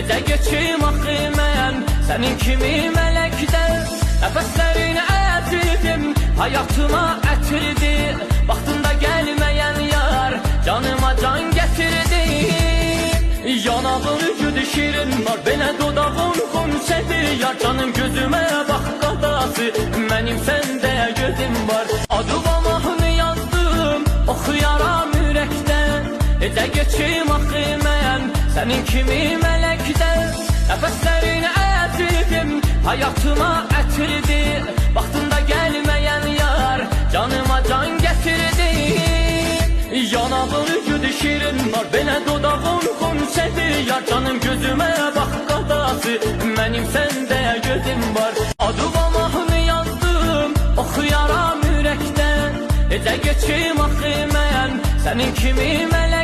Necə geçim axı mən sənin kimi mələkdə. Nəfəslərin əzizim hayatıma ətirdi. Vaxtında gəlməyən yar canıma can gətirdi. Yanağın üzüdü şirin var, belə dodağın xumsədir. Yar canım gözümə bax qadası, mənim səndə gözüm var. Adıma mahnı yazdım, oxuyaram ürəkdə. Necə geçim axı mən sənin kimi mələkdə. Nəfəslərin əzizim hayatıma ətirdi. Vaxtında gəlməyən yar canıma can gətirdi. Yanağın üzüdü şirin var, belə dodağın xumsədir. Yar canım gözümə bax qadası, mənim səndə gözüm var. Adıma mahnı yazdım, oxuyaram ürəkdə. Necə geçim axı mən sənin kimi mələk.